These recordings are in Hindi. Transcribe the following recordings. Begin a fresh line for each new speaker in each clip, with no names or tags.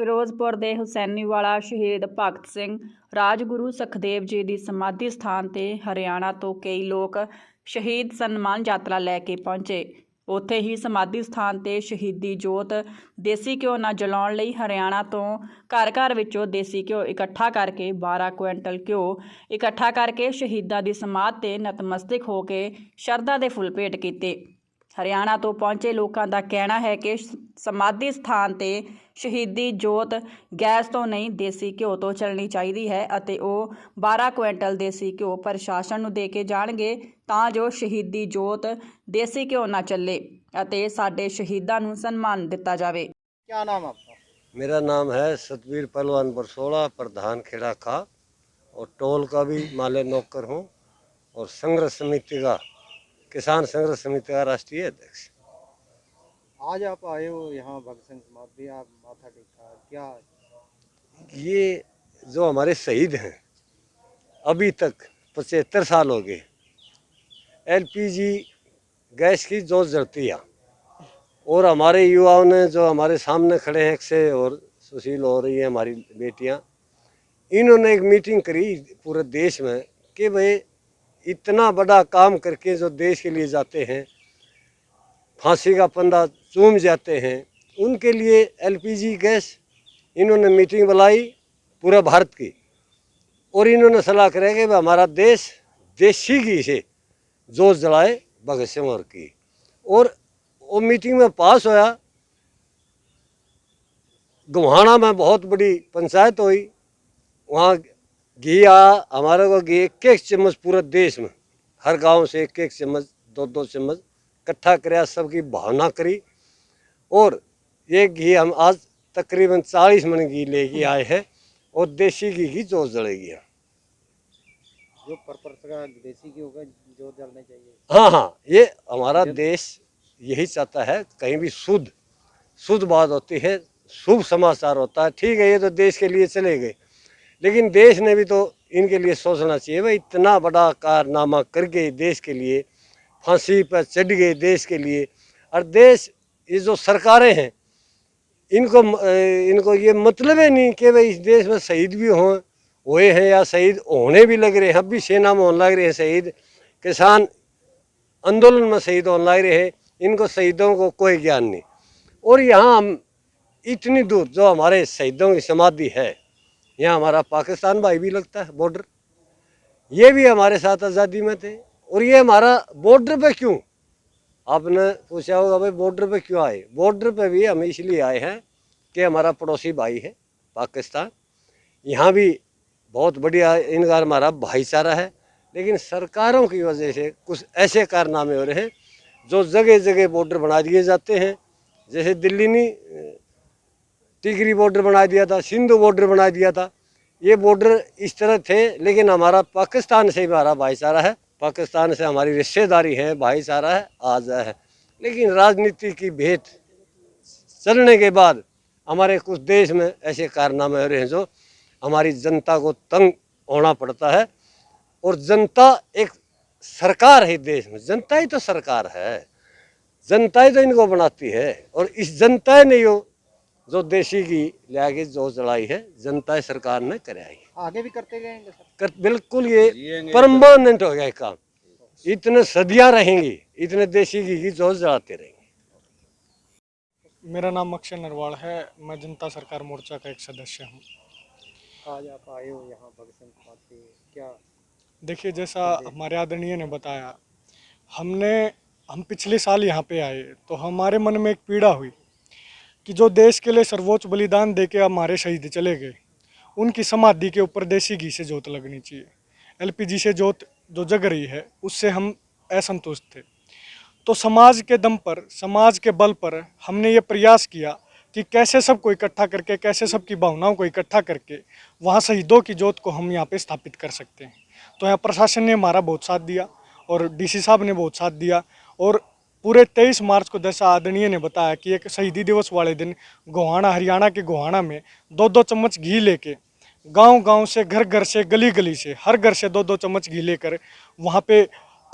ਫਿਰੋਜ਼ਪੁਰ ਦੇ ਹੁਸੈਨੀਵਾਲਾ ਸ਼ਹੀਦ ਭਗਤ ਸਿੰਘ ਰਾਜਗੁਰੂ ਸੁਖਦੇਵ ਜੀ ਦੀ ਸਮਾਧੀ ਸਥਾਨ ਤੇ ਹਰਿਆਣਾ ਤੋਂ ਕਈ ਲੋਕ ਸ਼ਹੀਦ ਸਨਮਾਨ ਯਾਤਰਾ ਲੈ ਕੇ ਪਹੁੰਚੇ। ਉੱਥੇ ਹੀ ਸਮਾਧੀ ਸਥਾਨ ਤੇ ਸ਼ਹੀਦੀ ਜੋਤ ਦੇਸੀ ਘਿਓ ਨਾਲ ਜਲਾਉਣ ਲਈ ਹਰਿਆਣਾ ਤੋਂ ਘਰ ਵਿੱਚੋਂ ਦੇਸੀ ਘਿਓ ਇਕੱਠਾ ਕਰਕੇ 12 ਕੁਇੰਟਲ ਘਿਓ ਇਕੱਠਾ ਕਰਕੇ ਸ਼ਹੀਦਾਂ ਦੀ ਸਮਾਧ ਤੇ ਨਤਮਸਤਕ ਹੋ ਕੇ ਸ਼ਰਧਾ ਦੇ ਫੁੱਲ ਭੇਟ ਕੀਤੇ। ਹਰਿਆਣਾ ਤੋਂ ਪਹੁੰਚੇ ਲੋਕਾਂ ਦਾ ਕਹਿਣਾ ਹੈ ਕਿ ਸਮਾਧੀ ਸਥਾਨ ਤੇ ਸ਼ਹੀਦੀ ਜੋਤ ਗੈਸ ਤੋਂ ਨਹੀਂ ਦੇਸੀ ਘਿਓ ਤੋਂ ਚੱਲਣੀ ਚਾਹੀਦੀ ਹੈ ਅਤੇ ਉਹ 12 ਕੁਇੰਟਲ ਦੇਸੀ ਘਿਓ ਪ੍ਰਸ਼ਾਸਨ ਨੂੰ ਦੇ ਕੇ ਜਾਣਗੇ ਤਾਂ ਜੋ ਸ਼ਹੀਦੀ ਜੋਤ ਦੇਸੀ ਘਿਓ ਨਾ ਚੱਲੇ ਅਤੇ ਸਾਡੇ ਸ਼ਹੀਦਾਂ ਨੂੰ ਸਨਮਾਨ ਦਿੱਤਾ ਜਾਵੇ।
क्या नाम आपका?
मेरा नाम है सतवीर पहलवान बरसोड़ा, प्रधान खेड़ा खा और टोल का भी माले नौकर हूँ और संघर्ष समिति का किसान संघर्ष समिति का राष्ट्रीय अध्यक्ष।
आज आप आए हो यहाँ भगत सिंह समाधि, आप माथा टेका, क्या?
ये जो हमारे शहीद हैं अभी तक 75 साल हो गए, LPG गैस की जोत जलती है और हमारे युवाओं ने जो हमारे सामने खड़े हैं अक्षय और सुशील हो रही है हमारी बेटियां, इन्होंने एक मीटिंग करी पूरे देश में कि भाई इतना बड़ा काम करके जो देश के लिए जाते हैं, फांसी का फंदा चूम जाते हैं, उनके लिए LPG गैस इन्होंने मीटिंग बुलाई पूरे भारत की और इन्होंने सलाह करे कि हमारा देश देसी घी से जोत जलाए भगत सिंह और की। और वो मीटिंग में पास होया। गोहाना में बहुत बड़ी पंचायत हुई, वहाँ घी आया, हमारे को घी 1-1 चम्मच पूरे देश में हर गांव से 1-1 चम्मच 2-2 चम्मच इकट्ठा कराया, सबकी भावना करी और ये घी हम आज तकरीबन 40 मन घी लेके आए हैं और देसी घी की जोत जलेगी।
जो पर्पस का देसी घी होगा जो जलने चाहिए।
हाँ, ये हमारा देश यही चाहता है, कहीं भी शुद्ध बात होती है, शुभ समाचार होता है। ठीक है, ये तो देश के लिए चले गए, लेकिन देश ने भी तो इनके लिए सोचना चाहिए। भाई इतना बड़ा कारनामा कर गए देश के लिए, फांसी पर चढ़ गए देश के लिए, और देश ये जो सरकारें हैं इनको ये मतलब ही नहीं कि भाई इस देश में शहीद भी हुए हैं या शहीद होने भी लग रहे हैं। अब भी सेना में होने लग रहे हैं शहीद, किसान आंदोलन में शहीद होने लग रहे हैं, इनको शहीदों को कोई ज्ञान नहीं। और यहाँ हम इतनी दूर जो हमारे शहीदों की समाधि है, यहाँ हमारा पाकिस्तान भाई भी लगता है बॉर्डर, ये भी हमारे साथ आज़ादी में थे। और ये हमारा बॉर्डर पे क्यों, आपने पूछा होगा भाई बॉर्डर पे क्यों आए। बॉर्डर पे भी हम इसलिए आए हैं कि हमारा पड़ोसी भाई है पाकिस्तान, यहाँ भी बहुत बढ़िया इनका हमारा भाईचारा है, लेकिन सरकारों की वजह से कुछ ऐसे कारनामे हो रहे हैं जो जगह जगह बॉर्डर बना दिए जाते हैं। जैसे दिल्ली ने टिकरी बॉर्डर बना दिया था, सिंधु बॉर्डर बना दिया था, ये बॉर्डर इस तरह थे। लेकिन हमारा पाकिस्तान से हमारा भाईचारा है, पाकिस्तान से हमारी रिश्तेदारी है, भाईचारा है, आज है। लेकिन राजनीति की भेंट चलने के बाद हमारे कुछ देश में ऐसे कारनामे हो रहे हैं जो हमारी जनता को तंग होना पड़ता है। और जनता एक सरकार है देश में, जनता ही तो सरकार है, जनता ही तो इनको बनाती है। और इस जनता ने जो देसी घी लाके जो जलाई है, जनता सरकार ने कराई,
आगे भी करते रहेंगे सर?
बिल्कुल, ये परमानेंट हो गया काम, इतने सदियां रहेंगी, इतने देसी घी की जोत जलाते रहेंगे।
मेरा नाम अक्षय नरवाल है, मैं जनता सरकार मोर्चा का एक सदस्य हूँ।
आज आप आए हो यहाँ भगत सिंह समाधि, क्या?
देखिए, जैसा हमारे आदरणीय ने बताया, हम पिछले साल यहाँ पे आए तो हमारे मन में एक पीड़ा हुई कि जो देश के लिए सर्वोच्च बलिदान देके हमारे शहीद चले गए, उनकी समाधि के ऊपर देसी घी से जोत लगनी चाहिए। LPG से जोत जो जग रही है उससे हम असंतुष्ट थे। तो समाज के दम पर, समाज के बल पर हमने ये प्रयास किया कि कैसे सबको इकट्ठा करके, कैसे सबकी भावनाओं को इकट्ठा करके वहाँ शहीदों की जोत को हम यहाँ पे स्थापित कर सकते हैं। तो यहाँ प्रशासन ने हमारा बहुत साथ दिया और DC साहब ने बहुत साथ दिया। और पूरे 23 मार्च को जैसा आदरणीय ने बताया कि एक शहीदी दिवस वाले दिन गोहाना, हरियाणा के गोहाना में 2-2 चम्मच घी लेके गांव-गांव से, घर-घर से, गली-गली से, हर घर से 2-2 चम्मच घी लेकर वहाँ पे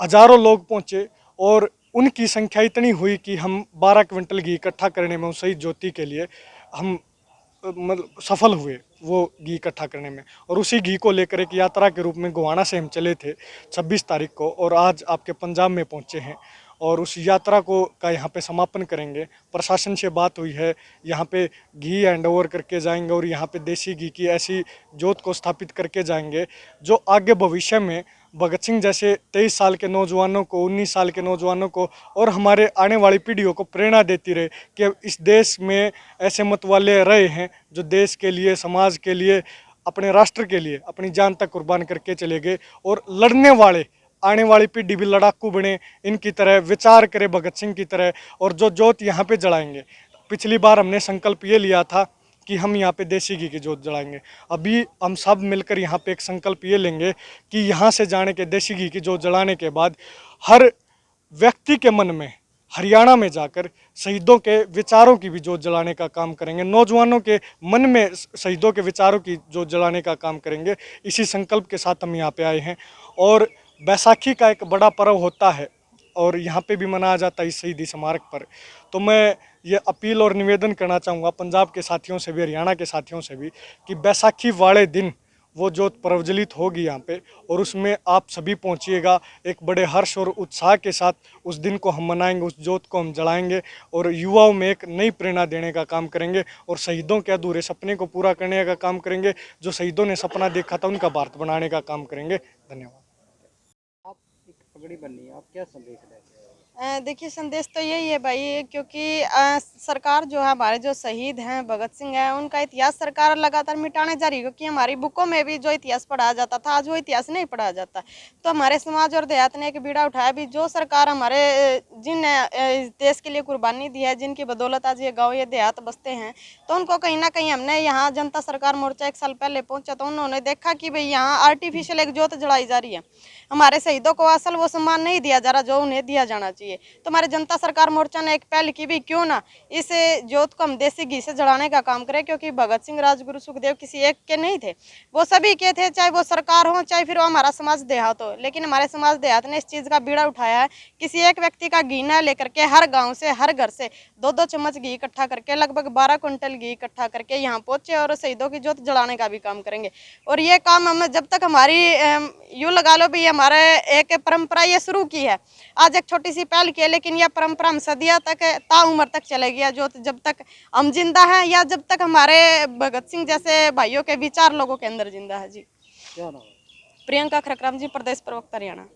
हज़ारों लोग पहुँचे और उनकी संख्या इतनी हुई कि हम 12 क्विंटल घी इकट्ठा करने में उस शहीद ज्योति के लिए हम मतलब सफल हुए वो घी इकट्ठा करने में। और उसी घी को लेकर एक यात्रा के रूप में गोवाना से हम चले थे 26 तारीख को, और आज आपके पंजाब में पहुंचे हैं और उस यात्रा को का यहाँ पे समापन करेंगे। प्रशासन से बात हुई है, यहाँ पे घी हैंड ओवर करके जाएंगे और यहाँ पे देसी घी की ऐसी जोत को स्थापित करके जाएंगे जो आगे भविष्य में भगत सिंह जैसे 23 साल के नौजवानों को, 19 साल के नौजवानों को और हमारे आने वाली पीढ़ियों को प्रेरणा देती रहे कि इस देश में ऐसे मतवाले रहे हैं जो देश के लिए, समाज के लिए, अपने राष्ट्र के लिए अपनी जान तक कुर्बान करके चले गए। और लड़ने वाले आने वाली पीढ़ी भी लड़ाकू बने, इनकी तरह विचार करे भगत सिंह की तरह। और जो जोत यहाँ पे जलाएंगे, पिछली बार हमने संकल्प ये लिया था कि हम यहाँ पे देसी घी की जोत जलाएंगे। अभी हम सब मिलकर यहाँ पे एक संकल्प ये लेंगे कि यहाँ से जाने के देसी घी की जोत जलाने के बाद हर व्यक्ति के मन में हरियाणा में जाकर शहीदों के विचारों की भी जोत जलाने का काम करेंगे, नौजवानों के मन में शहीदों के विचारों की जोत जलाने का काम करेंगे। इसी संकल्प के साथ हम यहाँ पे आए हैं। और बैसाखी का एक बड़ा पर्व होता है और यहाँ पे भी मनाया जाता है इस शहीदी स्मारक पर। तो मैं ये अपील और निवेदन करना चाहूँगा पंजाब के साथियों से भी, हरियाणा के साथियों से भी, कि बैसाखी वाले दिन वो जोत प्रज्वलित होगी यहाँ पे और उसमें आप सभी पहुँचिएगा। एक बड़े हर्ष और उत्साह के साथ उस दिन को हम मनाएंगे, उस जोत को हम जलाएंगे और युवाओं में एक नई प्रेरणा देने का काम करेंगे और शहीदों के अधूरे सपने को पूरा करने का काम करेंगे। जो शहीदों ने सपना देखा था उनका भारत बनाने का काम करेंगे। धन्यवाद।
आप एक पगड़ी बनी है, आप क्या संदेश देते हैं?
देखिए, संदेश तो यही है भाई, क्योंकि सरकार जो है, हमारे जो शहीद हैं भगत सिंह हैं, उनका इतिहास सरकार लगातार मिटाने जा रही है। क्योंकि हमारी बुकों में भी जो इतिहास पढ़ाया जाता था, आज वो इतिहास नहीं पढ़ाया जाता। तो हमारे समाज और देहात ने एक बीड़ा उठाया भी, जो सरकार हमारे जिन इस देश के लिए कुर्बानी दी है, जिनकी बदौलत आज ये गाँव, ये देहात बसते हैं, तो उनको कहीं ना कहीं हमने यहाँ जनता सरकार मोर्चा 1 साल पहले पहुँचा, तो उन्होंने देखा कि भाई यहाँ आर्टिफिशियल एक जोत जलाई जा रही है। हमारे शहीदों को असल वो सम्मान नहीं दिया जा रहा जो उन्हें दिया जाना चाहिए। तो हमारे जनता सरकार मोर्चा ने एक पहल की भी, क्यों ना इस जोत को हम देसी घी से जलाने का काम करें। क्योंकि भगत सिंह, राजगुरु, सुखदेव किसी एक के नहीं थे, वो सभी के थे, चाहे वो सरकार हो, चाहे फिर वो हमारा समाज देहात हो। लेकिन हमारे समाज देहात ने इस चीज़ का बीड़ा उठाया है। किसी एक व्यक्ति का घी न लेकर के हर गाँव से, हर घर से 2-2 चम्मच घी इकट्ठा करके, लगभग 12 क्विंटल घी इकट्ठा करके यहाँ पहुँचे और शहीदों की जोत जलाने का भी काम करेंगे। और ये काम हम जब तक हमारी यूँ लगा लो भी हमारे एक परंपरा ये शुरू की है, आज एक छोटी सी पहल की है, लेकिन यह परंपरा हम सदियों तक, ताउम्र तक चलेगी। जो जब तक हम जिंदा हैं या जब तक हमारे भगत सिंह जैसे भाइयों के विचार लोगों के अंदर जिंदा है। जी,
क्या नाम है?
प्रियंका खरकराम जी, प्रदेश प्रवक्ता हरियाणा।